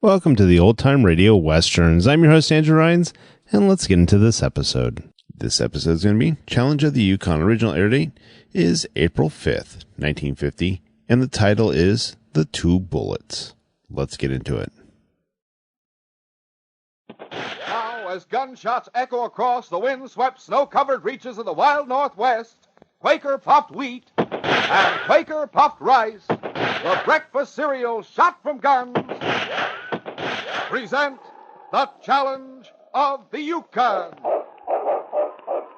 Welcome to the Old Time Radio Westerns. I'm your host, Andrew Rhines, and let's get into this episode. This episode is going to be Challenge of the Yukon. Original air date is April 5th, 1950, and the title is The Two Bullets. Let's get into it. Now, as gunshots echo across the wind-swept, snow-covered reaches of the wild Northwest, Quaker puffed wheat and Quaker puffed rice, the breakfast cereal shot from guns, present the Challenge of the Yukon.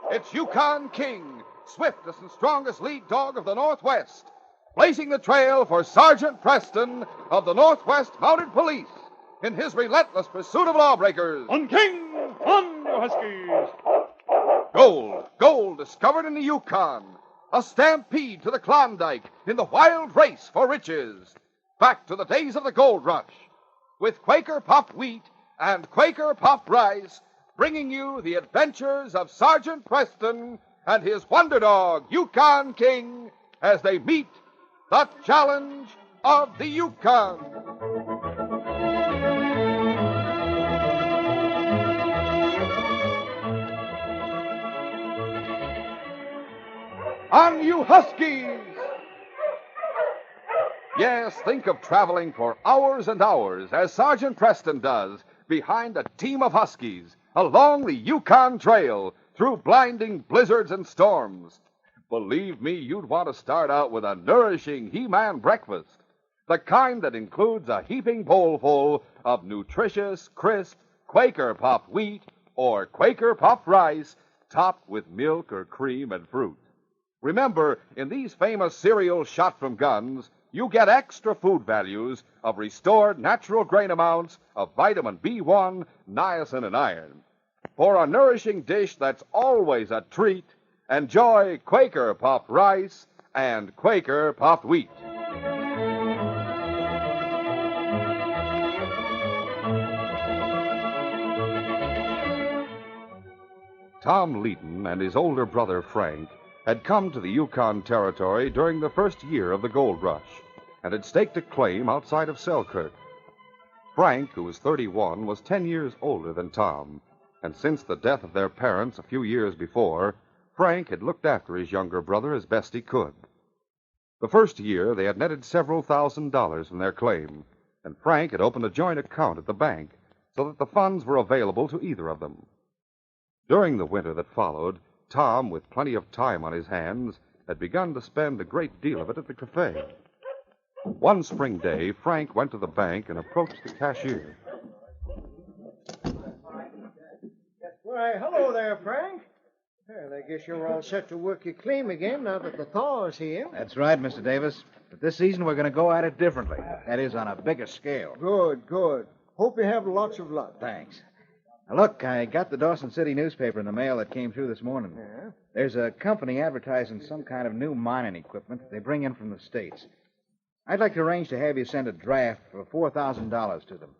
It's Yukon King, swiftest and strongest lead dog of the Northwest, blazing the trail for Sergeant Preston of the Northwest Mounted Police in his relentless pursuit of lawbreakers. On King! On, you Huskies! Gold discovered in the Yukon. A stampede to the Klondike in the wild race for riches. Back to the days of the gold rush, with Quaker puffed wheat and Quaker puffed rice, bringing you the adventures of Sergeant Preston and his wonder dog, Yukon King, as they meet the Challenge of the Yukon. On you Huskies! Yes, think of traveling for hours and hours, as Sergeant Preston does, behind a team of Huskies, along the Yukon Trail, through blinding blizzards and storms. Believe me, you'd want to start out with a nourishing He-Man breakfast, the kind that includes a heaping bowlful of nutritious, crisp, Quaker puffed wheat or Quaker puffed rice, topped with milk or cream and fruit. Remember, in these famous cereals shot from guns, you get extra food values of restored natural grain amounts of vitamin B1, niacin, and iron. For a nourishing dish that's always a treat, enjoy Quaker puffed rice and Quaker puffed wheat. Tom Leeton and his older brother Frank had come to the Yukon Territory during the first year of the gold rush and had staked a claim outside of Selkirk. Frank, who was 31, was 10 years older than Tom, and since the death of their parents a few years before, Frank had looked after his younger brother as best he could. The first year, they had netted several $1,000s from their claim, and Frank had opened a joint account at the bank so that the funds were available to either of them. During the winter that followed, Tom, with plenty of time on his hands, had begun to spend a great deal of it at the cafe. One spring day, Frank went to the bank and approached the cashier. Why, hello there, Frank. Well, I guess you're all set to work your claim again now that the thaw is here. That's right, Mr. Davis. But this season we're going to go at it differently. That is, on a bigger scale. Good. Hope you have lots of luck. Thanks. Now, look, I got the Dawson City newspaper in the mail that came through this morning. Yeah? There's a company advertising some kind of new mining equipment they bring in from the States. I'd like to arrange to have you send a draft for $4,000 to them.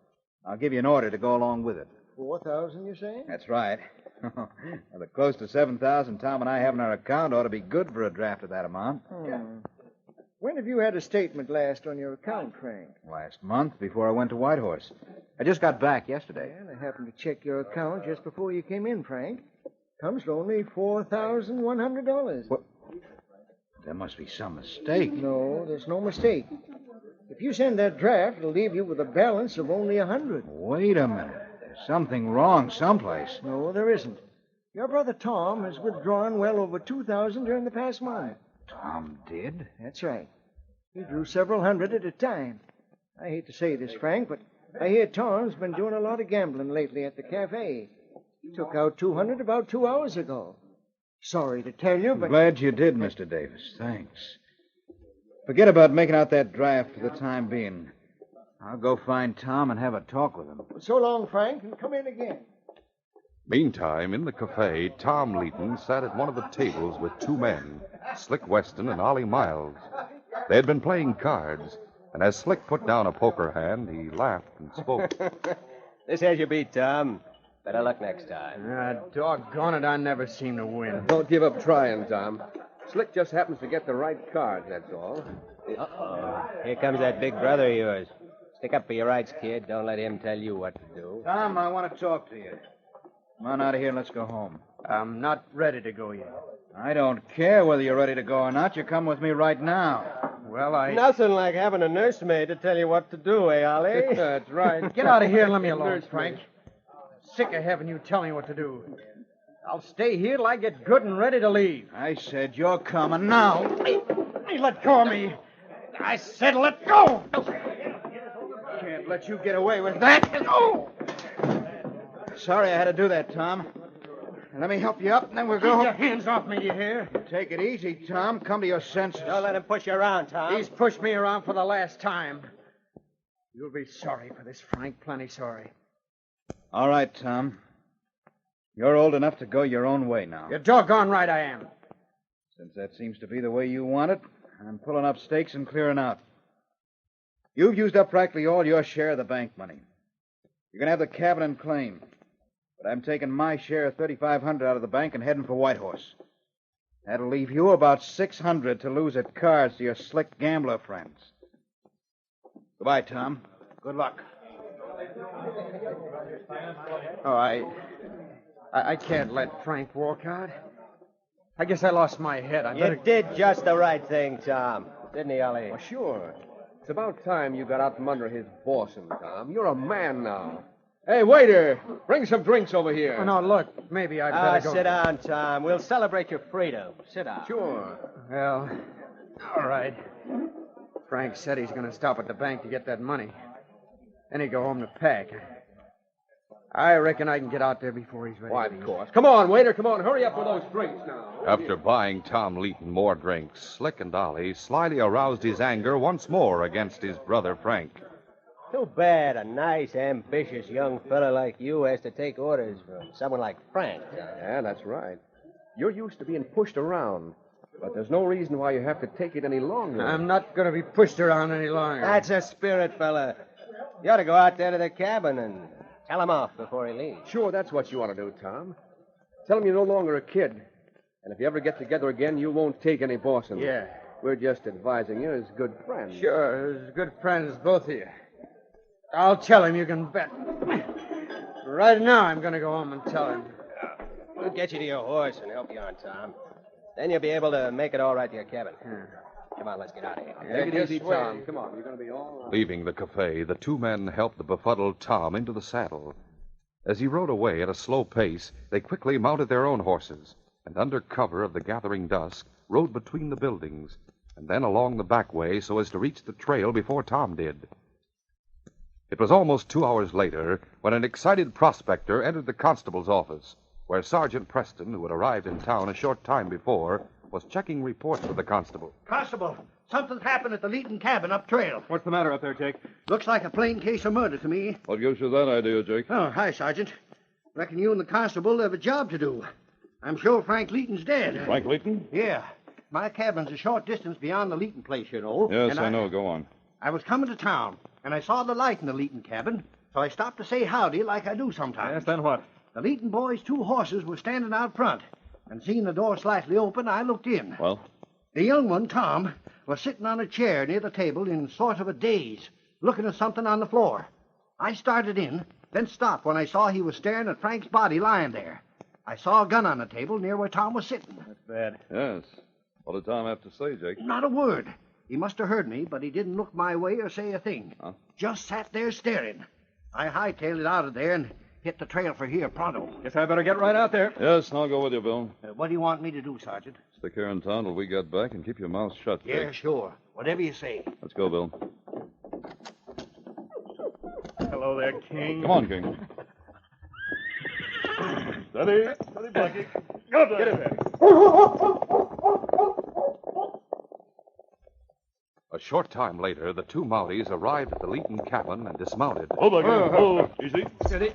I'll give you an order to go along with it. 4,000, you say? That's right. Well, the close to 7,000 Tom and I have in our account ought to be good for a draft of that amount. When have you had a statement last on your account, Frank? Last month, before I went to Whitehorse. I just got back yesterday. Well, I happened to check your account just before you came in, Frank. Comes to only $4,100. What? There must be some mistake. No, there's no mistake. If you send that draft, it'll leave you with a balance of only $100. Wait a minute. There's something wrong someplace. No, there isn't. Your brother Tom has withdrawn well over $2,000 during the past month. Tom did? That's right. He drew several hundred at a time. I hate to say this, Frank, but I hear Tom's been doing a lot of gambling lately at the cafe. He took out $200 about 2 hours ago. Sorry to tell you, but... Glad you did, Mr. Davis. Thanks. Forget about making out that draft for the time being. I'll go find Tom and have a talk with him. So long, Frank, and come in again. Meantime, in the cafe, Tom Leeton sat at one of the tables with two men, Slick Weston and Ollie Miles. They had been playing cards, and as Slick put down a poker hand, he laughed and spoke. This has you beat, Tom. Better luck next time. Doggone it, I never seem to win. Don't give up trying, Tom. Slick just happens to get the right cards, that's all. Uh-oh. Here comes that big brother of yours. Stick up for your rights, kid. Don't let him tell you what to do. Tom, I want to talk to you. Come on out of here and let's go home. I'm not ready to go yet. I don't care whether you're ready to go or not. You come with me right now. Well, Nothing like having a nursemaid to tell you what to do, eh, Ollie? That's right. Get out of here and let me alone, Frank. Sick of having you tell me what to do. I'll stay here till I get good and ready to leave. I said you're coming now. Hey, let go of me. I said let go. Can't let you get away with that. Oh! Sorry I had to do that, Tom. Let me help you up, and then we'll go. Keep your hands off me, you hear? Take it easy, Tom. Come to your senses. Don't let him push you around, Tom. He's pushed me around for the last time. You'll be sorry for this, Frank. Plenty sorry. All right, Tom. You're old enough to go your own way now. You're doggone right I am. Since that seems to be the way you want it, I'm pulling up stakes and clearing out. You've used up practically all your share of the bank money. You can have the cabin and claim. But I'm taking my share of $3,500 out of the bank and heading for Whitehorse. That'll leave you about $600 to lose at cards to your slick gambler friends. Goodbye, Tom. Good luck. Oh, I can't let Frank walk out. I guess I lost my head. You did just the right thing, Tom. Didn't he, Ollie? Well, sure. It's about time you got out from under his bossing, Tom. You're a man now. Hey, waiter, bring some drinks over here. Oh, no, look, maybe I'd better go. Sit down, Tom. We'll celebrate your freedom. Sit down. Sure. Well, all right. Frank said he's going to stop at the bank to get that money. Then he'd go home to pack. I reckon I can get out there before he's ready. Why, of course. Come on, waiter, come on. Hurry up with those drinks now. After buying Tom Leeton more drinks, Slick and Ollie slyly aroused his anger once more against his brother Frank. Too bad a nice, ambitious young fella like you has to take orders from someone like Frank. Yeah, that's right. You're used to being pushed around, but there's no reason why you have to take it any longer. I'm not going to be pushed around any longer. That's a spirit, fella. You ought to go out there to the cabin and tell him off before he leaves. Sure, that's what you want to do, Tom. Tell him you're no longer a kid. And if you ever get together again, you won't take any bossing. Yeah. We're just advising you as good friends. Sure, as good friends, both of you. I'll tell him, you can bet. Right now, I'm going to go home and tell him. We'll get you to your horse and help you on, Tom. Then you'll be able to make it all right to your cabin. Come on, let's get out of here. Take it easy, Tom. Come on, you're going to be all right. Leaving the cafe, the two men helped the befuddled Tom into the saddle. As he rode away at a slow pace, they quickly mounted their own horses, and under cover of the gathering dusk, rode between the buildings, and then along the back way so as to reach the trail before Tom did. It was almost 2 hours later when an excited prospector entered the constable's office, where Sergeant Preston, who had arrived in town a short time before, was checking reports with the constable. Constable, something's happened at the Leeton cabin up trail. What's the matter up there, Jake? Looks like a plain case of murder to me. What gives you that idea, Jake? Oh, hi, Sergeant. Reckon you and the constable have a job to do. I'm sure Frank Leeton's dead. Frank Leeton? Yeah. My cabin's a short distance beyond the Leeton place, you know. Yes, and I know. Go on. I was coming to town, and I saw the light in the Leeton cabin, so I stopped to say howdy like I do sometimes. Yes, then what? The Leeton boys' 2 horses were standing out front, and seeing the door slightly open, I looked in. Well? The young one, Tom, was sitting on a chair near the table in sort of a daze, looking at something on the floor. I started in, then stopped when I saw he was staring at Frank's body lying there. I saw a gun on the table near where Tom was sitting. That's bad. Yes. What did Tom have to say, Jake? Not a word. He must have heard me, but he didn't look my way or say a thing. Huh? Just sat there staring. I hightailed it out of there and hit the trail for here pronto. Guess I better get right out there. Yes, and I'll go with you, Bill. What do you want me to do, Sergeant? Stick here in town till we get back and keep your mouth shut, Jake. Yeah, sure. Whatever you say. Let's go, Bill. Hello there, King. Come on, King. Steady, Blackie. Get in there. A short time later, the two Mounties arrived at the Leeton cabin and dismounted. Oh, Blackie. Oh, easy. Steady.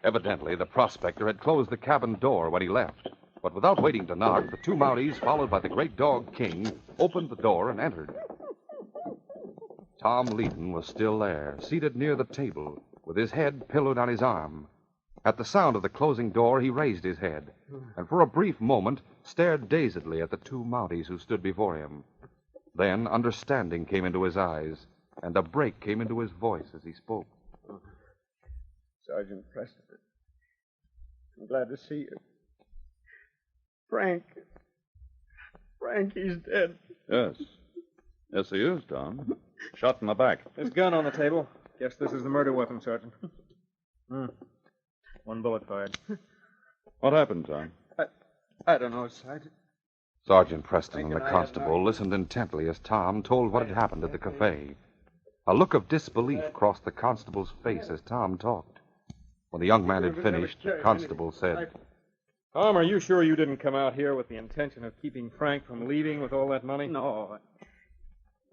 Evidently, the prospector had closed the cabin door when he left. But without waiting to knock, the two Mounties, followed by the great dog King, opened the door and entered. Tom Leeton was still there, seated near the table, with his head pillowed on his arm. At the sound of the closing door, he raised his head, and for a brief moment stared dazedly at the two Mounties who stood before him. Then understanding came into his eyes, and a break came into his voice as he spoke. Sergeant Preston, I'm glad to see you. Frank, he's dead. Yes. Yes, he is, Tom. Shot in the back. This gun on the table. Guess this is the murder weapon, Sergeant. One bullet fired. What happened, Tom? I don't know, Sergeant. Sergeant Preston and the constable listened intently as Tom told what had happened at the cafe. A look of disbelief crossed the constable's face as Tom talked. When the young man had finished, the constable said, Tom, are you sure you didn't come out here with the intention of keeping Frank from leaving with all that money? No.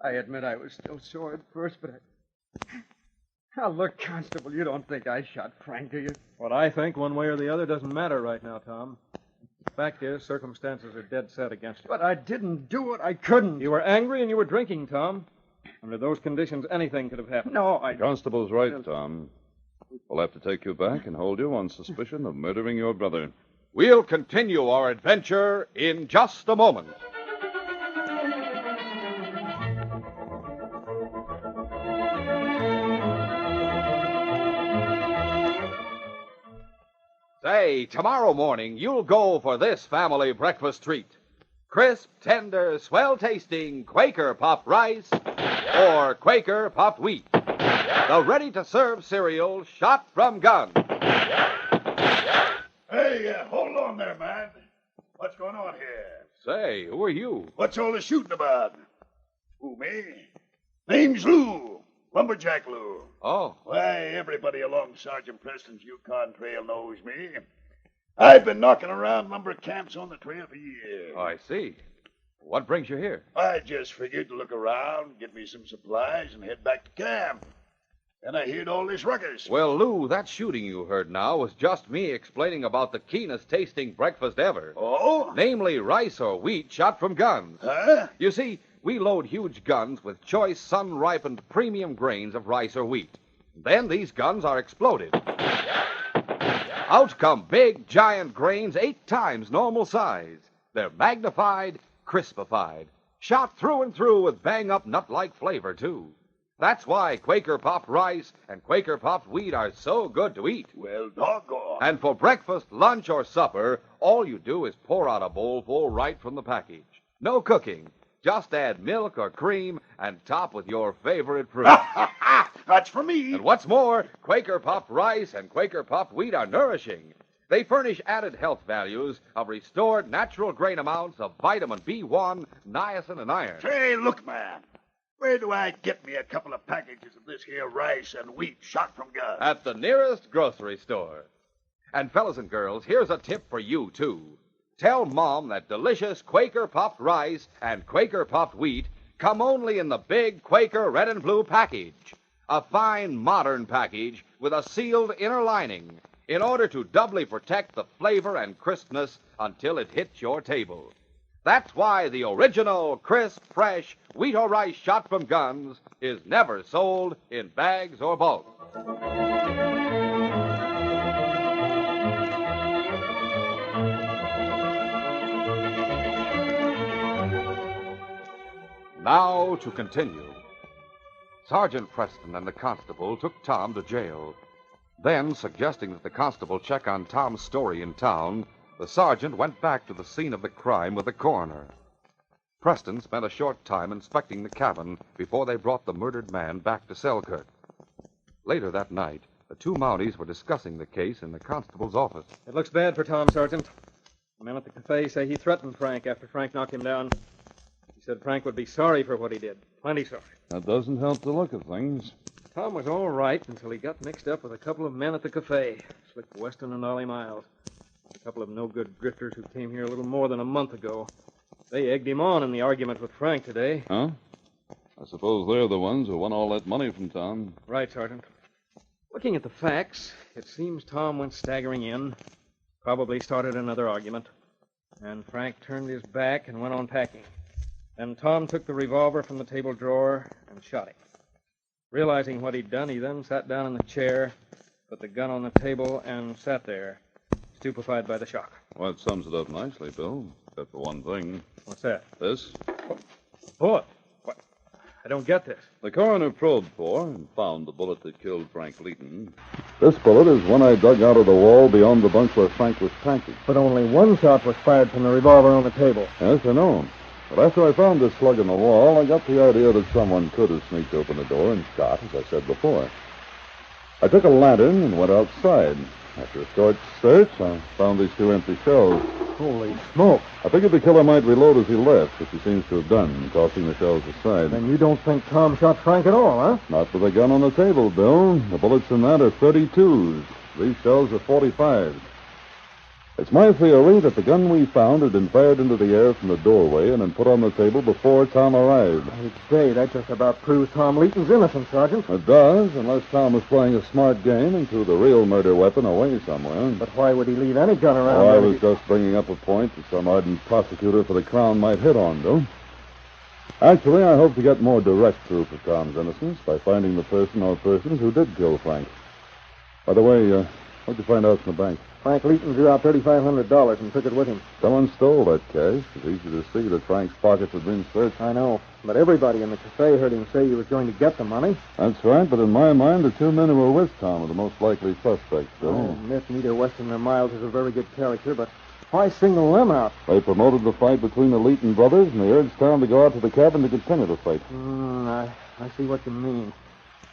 I admit I was still sore at first, but Now, look, Constable, you don't think I shot Frank, do you? What I think, one way or the other, doesn't matter right now, Tom. The fact is, circumstances are dead set against you. But I didn't do it. I couldn't. You were angry and you were drinking, Tom. Under those conditions, anything could have happened. No, The constable's right, Tom. We'll have to take you back and hold you on suspicion of murdering your brother. We'll continue our adventure in just a moment. Say, tomorrow morning, you'll go for this family breakfast treat. Crisp, tender, swell-tasting Quaker Puffed Rice or Quaker Puffed Wheat. The ready-to-serve cereal shot from gun. Hey, hold on there, man. What's going on here? Say, who are you? What's all the shooting about? Who, me? Name's Lou. Lumberjack Lou. Oh. Why, everybody along Sergeant Preston's Yukon Trail knows me. I've been knocking around lumber camps on the trail for years. I see. What brings you here? I just figured to look around, get me some supplies, and head back to camp. Then I heard all this ruckus. Well, Lou, that shooting you heard now was just me explaining about the keenest tasting breakfast ever. Oh? Namely, rice or wheat shot from guns. Huh? You see, we load huge guns with choice, sun-ripened premium grains of rice or wheat. Then these guns are exploded. Out come big, giant grains 8 times normal size. They're magnified, crispified, shot through and through with bang-up nut-like flavor, too. That's why Quaker Puffed Rice and Quaker Puffed Wheat are so good to eat. Well, doggone. And for breakfast, lunch, or supper, all you do is pour out a bowl full right from the package. No cooking. Just add milk or cream and top with your favorite fruit. That's for me. And what's more, Quaker Puffed Rice and Quaker Puffed Wheat are nourishing. They furnish added health values of restored natural grain amounts of vitamin B1, niacin, and iron. Say, look, man. Where do I get me a couple of packages of this here rice and wheat shot from guns? At the nearest grocery store. And fellas and girls, here's a tip for you, too. Tell Mom that delicious Quaker Puffed Rice and Quaker Puffed Wheat come only in the big Quaker red and blue package. A fine, modern package with a sealed inner lining in order to doubly protect the flavor and crispness until it hits your table. That's why the original, crisp, fresh wheat or rice shot from guns is never sold in bags or bulk. Now to continue. Sergeant Preston and the constable took Tom to jail. Then, suggesting that the constable check on Tom's story in town, the sergeant went back to the scene of the crime with the coroner. Preston spent a short time inspecting the cabin before they brought the murdered man back to Selkirk. Later that night, the two Mounties were discussing the case in the constable's office. It looks bad for Tom, Sergeant. The men at the cafe say he threatened Frank after Frank knocked him down. He said Frank would be sorry for what he did. Plenty sorry. That doesn't help the look of things. Tom was all right until he got mixed up with a couple of men at the cafe. Slick Weston and Ollie Miles. A couple of no-good drifters who came here a little more than a month ago. They egged him on in the argument with Frank today. Huh? I suppose they're the ones who won all that money from Tom. Right, Sergeant. Looking at the facts, it seems Tom went staggering in, probably started another argument, and Frank turned his back and went on packing. Then Tom took the revolver from the table drawer and shot him. Realizing what he'd done, he then sat down in the chair, put the gun on the table, and sat there, stupefied by the shock. Well, that sums it up nicely, Bill. Except for one thing. What's that? This? Bullet. What? I don't get this. The coroner probed for and found the bullet that killed Frank Leeton. This bullet is one I dug out of the wall beyond the bunk where Frank was packing. But only one shot was fired from the revolver on the table. Yes, I know. But after I found this slug in the wall, I got the idea that someone could have sneaked open the door and shot, as I said before. I took a lantern and went outside. After a short search, I found these 2 empty shells. Holy smoke. I figured the killer might reload as he left, which he seems to have done, tossing the shells aside. Then you don't think Tom shot Frank at all, huh? Not with a gun on the table, Bill. The bullets in that are 32s. These shells are 45s. It's my theory that the gun we found had been fired into the air from the doorway and then put on the table before Tom arrived. I'd say that just about proves Tom Leeton's innocent, Sergeant. It does, unless Tom was playing a smart game and threw the real murder weapon away somewhere. But why would he leave any gun around? Oh, I was just bringing up a point that some ardent prosecutor for the Crown might hit on, Bill. Actually, I hope to get more direct proof of Tom's innocence by finding the person or persons who did kill Frank. By the way, what'd you find out from the bank? Frank Leeton drew out $3,500 and took it with him. Someone stole that cash. It's easy to see that Frank's pockets had been searched. I know, but everybody in the cafe heard him say he was going to get the money. That's right, but in my mind, the 2 men who were with Tom are the most likely suspects, Bill. Oh, Miss Nita Weston and Miles is a very good character, but why single them out? They promoted the fight between the Leeton brothers, and they urged Tom to go out to the cabin to continue the fight. I see what you mean.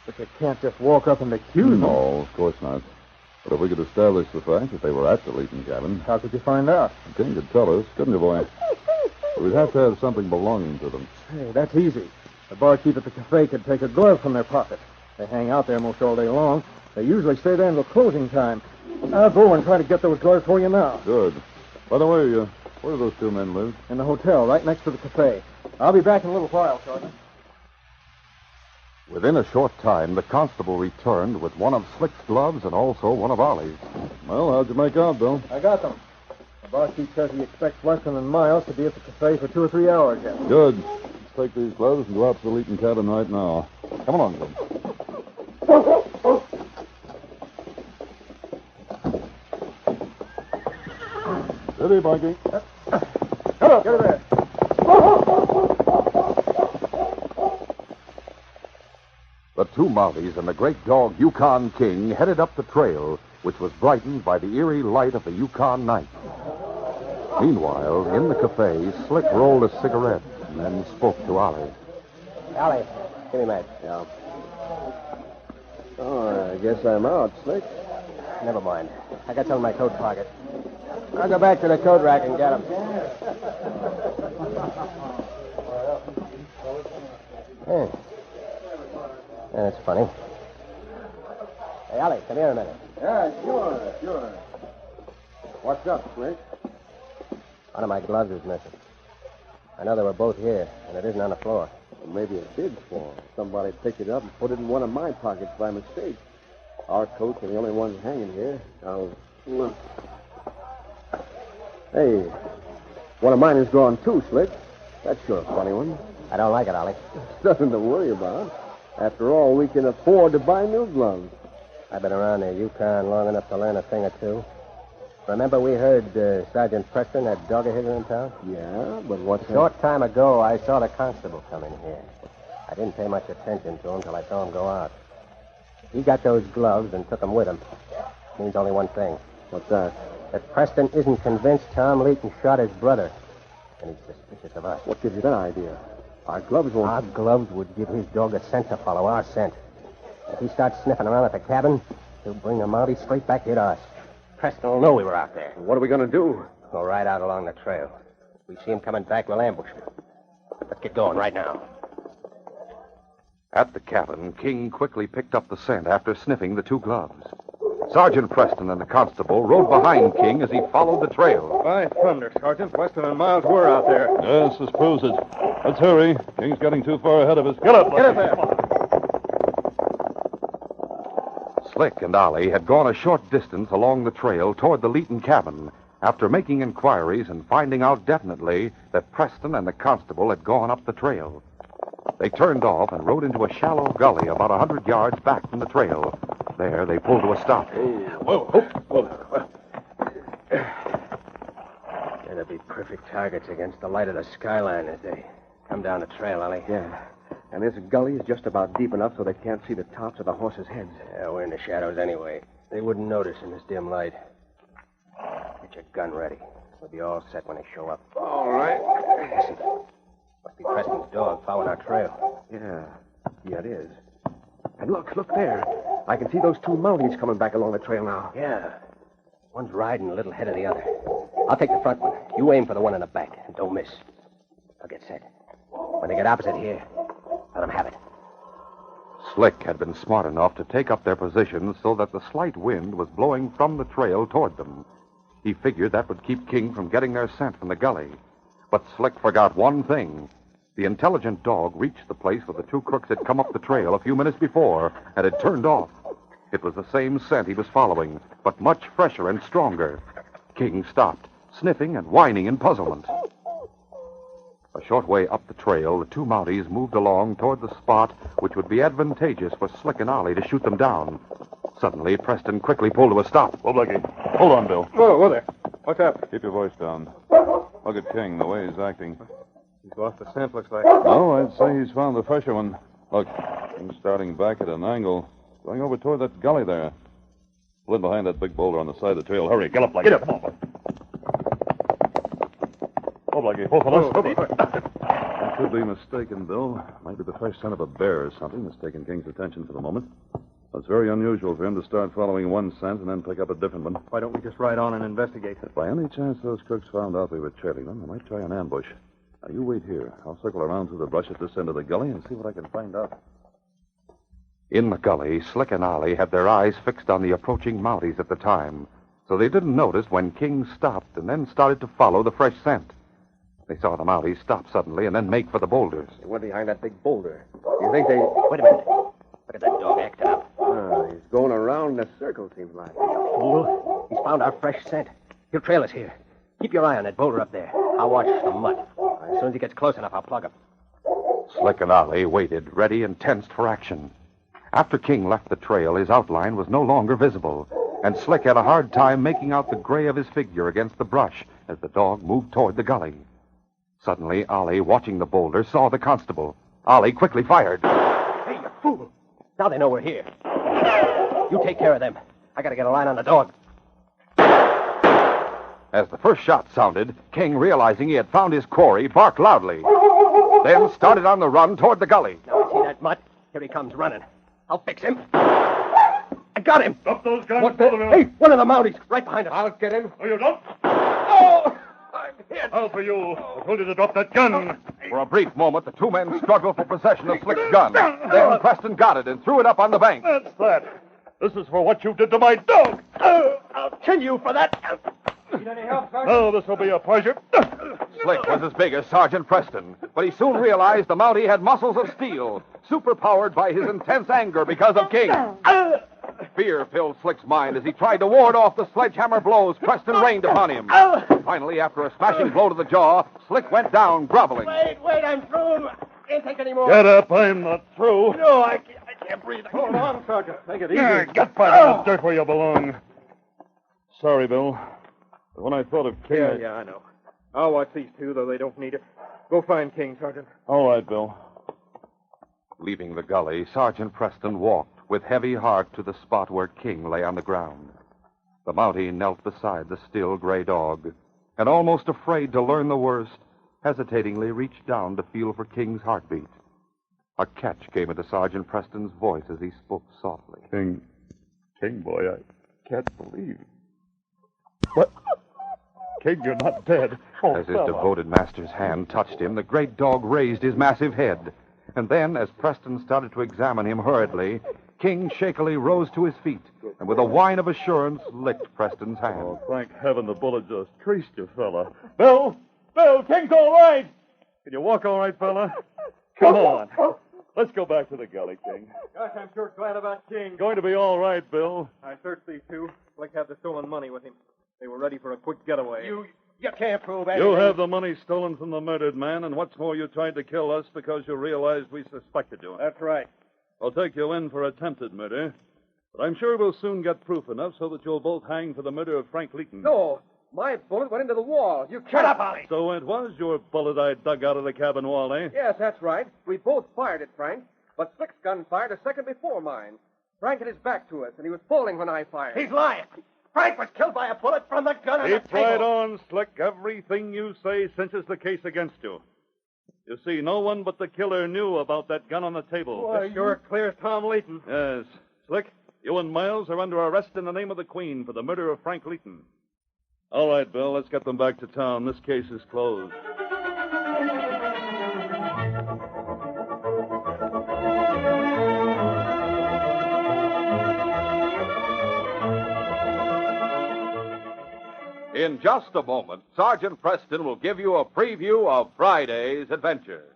But you can't just walk up and accuse them. No, of course not. But if we could establish the fact that they were at the Leeton cabin... How could you find out? The king could tell us, couldn't you, boy? But we'd have to have something belonging to them. Hey, that's easy. The barkeep at the cafe could take a glove from their pocket. They hang out there most all day long. They usually stay there until closing time. I'll go and try to get those gloves for you now. Good. By the way, where do those 2 men live? In the hotel, right next to the cafe. I'll be back in a little while, Sergeant. Within a short time, the constable returned with one of Slick's gloves and also one of Ollie's. Well, how'd you make out, Bill? I got them. The barkeep says he expects Weston and Miles to be at the cafe for 2 or 3 hours yet. Good. Let's take these gloves and go out to the Leeton cabin right now. Come along, Bill. Steady, Bunky. Come on, get it there. The 2 Mounties and the great dog Yukon King headed up the trail, which was brightened by the eerie light of the Yukon night. Meanwhile, in the cafe, Slick rolled a cigarette and then spoke to Ollie. Ollie, give me a match. Yeah. Oh, I guess I'm out, Slick. Never mind. I got some in my coat pocket. I'll go back to the coat rack and get them. Hey. That's funny. Hey, Ollie, come here a minute. Yeah, sure. What's up, Slick? One of my gloves is missing. I know they were both here, and it isn't on the floor. Well, maybe it did fall. Somebody picked it up and put it in one of my pockets by mistake. Our coats are the only ones hanging here. Now, look. Hey, one of mine is gone too, Slick. That's sure a funny one. I don't like it, Ollie. It's nothing to worry about. After all, we can afford to buy new gloves. I've been around the Yukon long enough to learn a thing or two. Remember we heard Sergeant Preston, that dog of his in town? Yeah, but what's that? Short time ago, I saw the constable come in here. I didn't pay much attention to him till I saw him go out. He got those gloves and took them with him. Means only one thing. What's that? That Preston isn't convinced Tom Leeton shot his brother. And he's suspicious of us. What gives you that idea? Our gloves won't... Our gloves would give his dog a scent to follow our scent. If he starts sniffing around at the cabin, he'll bring the Mountie straight back here to us. Preston will know we were out there. What are we going to do? Go right out along the trail. If we see him coming back, we'll ambush him. Let's get going right now. At the cabin, King quickly picked up the scent after sniffing the 2 gloves. Sergeant Preston and the constable rode behind King as he followed the trail. By thunder, Sergeant, Weston and Miles were out there. Yes, this proves it. Let's hurry. King's getting too far ahead of us. Get up, Get it there. Slick and Ollie had gone a short distance along the trail toward the Leeton cabin after making inquiries and finding out definitely that Preston and the constable had gone up the trail. They turned off and rode into a shallow gully about 100 yards back from the trail. There, they pulled to a stop. Whoa. They'd be perfect targets against the light of the skyline as they come down the trail, Ollie. Yeah. And this gully is just about deep enough so they can't see the tops of the horses' heads. Yeah, we're in the shadows anyway. They wouldn't notice in this dim light. Get your gun ready. We'll be all set when they show up. All right. Listen. Must be Preston's dog following our trail. Yeah, it is. And look there. I can see those two Mounties coming back along the trail now. Yeah. One's riding a little ahead of the other. I'll take the front one. You aim for the one in the back. And don't miss. I'll get set. When they get opposite here, let them have it. Slick had been smart enough to take up their positions so that the slight wind was blowing from the trail toward them. He figured that would keep King from getting their scent from the gully. But Slick forgot one thing. The intelligent dog reached the place where the two crooks had come up the trail a few minutes before and had turned off. It was the same scent he was following, but much fresher and stronger. King stopped, sniffing and whining in puzzlement. A short way up the trail, the two Mounties moved along toward the spot which would be advantageous for Slick and Ollie to shoot them down. Suddenly, Preston quickly pulled to a stop. Oh, Blackie. Hold on, Bill. Whoa there. What's up? Keep your voice down. Look at King, the way he's acting. He's lost the scent, looks like. No, I'd say he's found the fresher one. Look, King's starting back at an angle, going over toward that gully there. Pull in behind that big boulder on the side of the trail. Hurry, get up, Blackie. Get up. Come on. Oh, Blackie, hold on. I could be mistaken, Bill. Might be the fresh scent of a bear or something that's taken King's attention for the moment. It's very unusual for him to start following one scent and then pick up a different one. Why don't we just ride on and investigate? If by any chance those crooks found out we were trailing them, they might try an ambush. Now, you wait here. I'll circle around through the brush at this end of the gully and see what I can find out. In the gully, Slick and Ollie had their eyes fixed on the approaching Mounties at the time, so they didn't notice when King stopped and then started to follow the fresh scent. They saw the Mounties stop suddenly and then make for the boulders. They went behind that big boulder. You think they... Wait a minute. Look at that dog acting up. He's going around in a circle, seems like. Fool. He's found our fresh scent. He'll trail us here. Keep your eye on that boulder up there. I'll watch the mud. As soon as he gets close enough, I'll plug him. Slick and Ollie waited, ready and tensed for action. After King left the trail, his outline was no longer visible, and Slick had a hard time making out the gray of his figure against the brush as the dog moved toward the gully. Suddenly, Ollie, watching the boulder, saw the constable. Ollie quickly fired. Hey, you fool! Now they know we're here. You take care of them. I gotta get a line on the dog. As the first shot sounded, King, realizing he had found his quarry, barked loudly. Then started on the run toward the gully. Now I see that mutt. Here he comes running. I'll fix him. I got him. Drop those guns. What the... Hey, one of the Mounties, right behind us. I'll get him. Oh, you don't? Oh! I'm hit. How for you? I told you to drop that gun. For a brief moment, the two men struggled for possession of Slick's gun. Then Preston got it and threw it up on the bank. That's that. This is for what you did to my dog. I'll kill you for that. Need any help, Sergeant? Oh, this will be a pleasure. Slick was as big as Sergeant Preston, but he soon realized the Mountie had muscles of steel, superpowered by his intense anger because of King. Fear filled Slick's mind as he tried to ward off the sledgehammer blows Preston rained upon him. Finally, after a smashing blow to the jaw, Slick went down, groveling. Wait, I'm through. Can't take any more. Get up, I'm not through. No, I can't breathe. Hold on, Sergeant. Take it easy. Yeah, get back in the dirt where you belong. Sorry, Bill. But when I thought of King... Yeah, I know. I'll watch these two, though they don't need it. Go find King, Sergeant. All right, Bill. Leaving the gully, Sergeant Preston walked with heavy heart to the spot where King lay on the ground. The Mountie knelt beside the still gray dog, and almost afraid to learn the worst, hesitatingly reached down to feel for King's heartbeat. A catch came into Sergeant Preston's voice as he spoke softly. King, boy, I can't believe. What? King, you're not dead. Oh, as his devoted master's hand touched him, the great dog raised his massive head. And then, as Preston started to examine him hurriedly, King shakily rose to his feet and with a whine of assurance licked Preston's hand. Oh, thank heaven the bullet just creased you, fella. Bill! King's all right! Can you walk all right, fella? Come on. Let's go back to the gully, King. Gosh, I'm sure glad about King. Going to be all right, Bill. I searched these two. Slick had the stolen money with him. They were ready for a quick getaway. You can't prove anything. You have the money stolen from the murdered man, and what's more, you tried to kill us because you realized we suspected you. That's right. I'll take you in for attempted murder, but I'm sure we'll soon get proof enough so that you'll both hang for the murder of Frank Leeton. No, My bullet went into the wall. You can't... Shut up, Ollie. So it was your bullet I dug out of the cabin wall, eh? Yes, that's right. We both fired it, Frank. But Slick's gun fired a second before mine. Frank had his back to us, and he was falling when I fired. He's lying. Frank was killed by a bullet from the gun on the Keep table. right on, Slick. Everything you say cinches the case against you. You see, no one but the killer knew about that gun on the table. Boy, sure clears Tom Leighton. Yes. Slick, you and Miles are under arrest in the name of the Queen for the murder of Frank Leighton. All right, Bill, let's get them back to town. This case is closed. In just a moment, Sergeant Preston will give you a preview of Friday's adventure.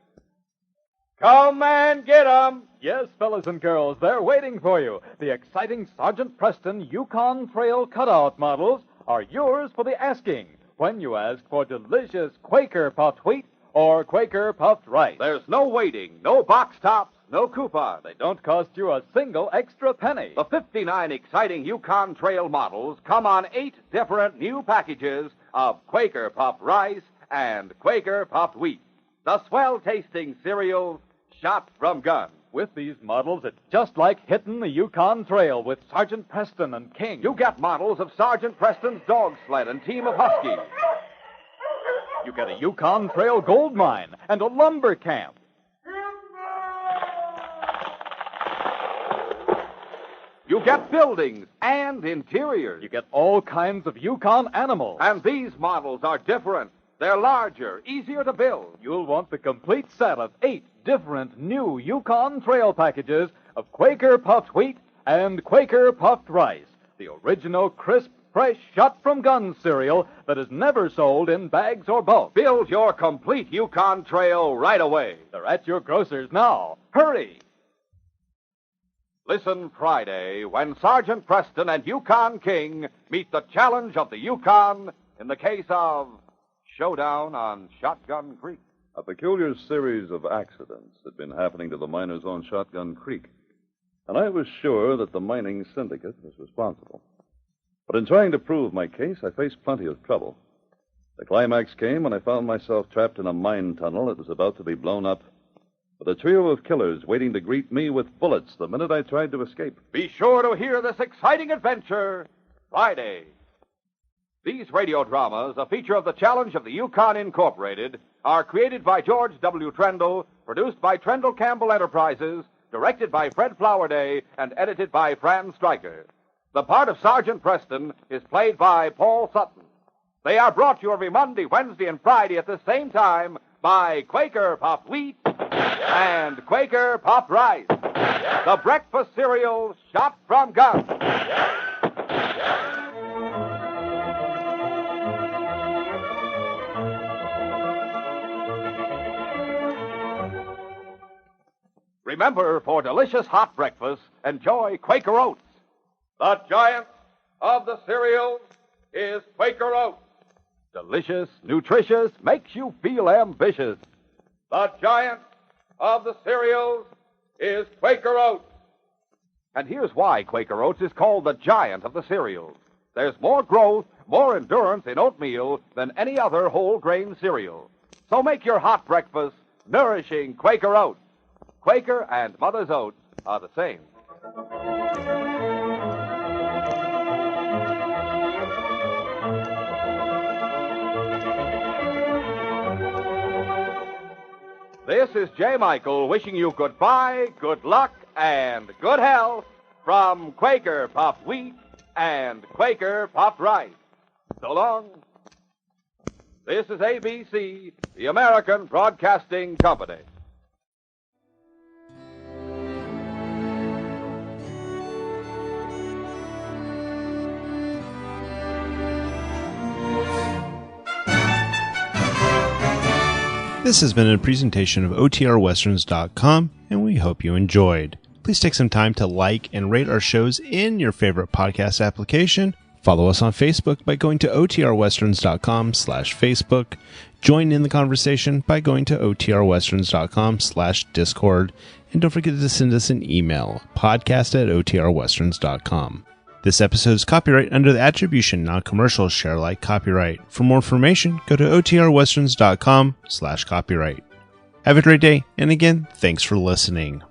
Come and get 'em! Yes, fellas and girls, they're waiting for you. The exciting Sergeant Preston Yukon Trail cutout models are yours for the asking when you ask for delicious Quaker puffed wheat or Quaker puffed rice. There's no waiting, no box tops, no coupons. They don't cost you a single extra penny. The 59 exciting Yukon Trail models come on 8 different new packages of Quaker puffed rice and Quaker puffed wheat. The swell-tasting cereals shot from guns. With these models, it's just like hitting the Yukon Trail with Sergeant Preston and King. You get models of Sergeant Preston's dog sled and team of huskies. You get a Yukon Trail gold mine and a lumber camp. You get buildings and interiors. You get all kinds of Yukon animals. And these models are different. They're larger, easier to build. You'll want the complete set of 8 different new Yukon Trail packages of Quaker puffed wheat and Quaker puffed rice. The original crisp, fresh, shot-from-gun cereal that is never sold in bags or bulk. Build your complete Yukon Trail right away. They're at your grocer's now. Hurry! Listen Friday when Sergeant Preston and Yukon King meet the challenge of the Yukon in the case of Showdown on Shotgun Creek. A peculiar series of accidents had been happening to the miners on Shotgun Creek, and I was sure that the mining syndicate was responsible. But in trying to prove my case, I faced plenty of trouble. The climax came when I found myself trapped in a mine tunnel that was about to be blown up, with a trio of killers waiting to greet me with bullets the minute I tried to escape. Be sure to hear this exciting adventure Friday. These radio dramas, a feature of the Challenge of the Yukon Incorporated, are created by George W. Trendle, produced by Trendle Campbell Enterprises, directed by Fred Flowerday, and edited by Fran Stryker. The part of Sergeant Preston is played by Paul Sutton. They are brought to you every Monday, Wednesday, and Friday at the same time by Quaker Puffed Wheat and Quaker Puffed Rice, the breakfast cereal shot from guns. Remember, for delicious hot breakfast, enjoy Quaker Oats. The giant of the cereals is Quaker Oats. Delicious, nutritious, makes you feel ambitious. The giant of the cereals is Quaker Oats. And here's why Quaker Oats is called the giant of the cereals. There's more growth, more endurance in oatmeal than any other whole grain cereal. So make your hot breakfast nourishing Quaker Oats. Quaker and Mother's Oats are the same. This is J. Michael wishing you goodbye, good luck, and good health from Quaker Puffed Wheat and Quaker Puffed Rice. So long. This is ABC, the American Broadcasting Company. This has been a presentation of OTRWesterns.com, and we hope you enjoyed. Please take some time to like and rate our shows in your favorite podcast application. Follow us on Facebook by going to OTRWesterns.com/Facebook. Join in the conversation by going to OTRWesterns.com/Discord. And don't forget to send us an email, podcast@OTRWesterns.com. This episode is copyright under the attribution, non-commercial, share alike copyright. For more information, go to otrwesterns.com/copyright. Have a great day, and again, thanks for listening.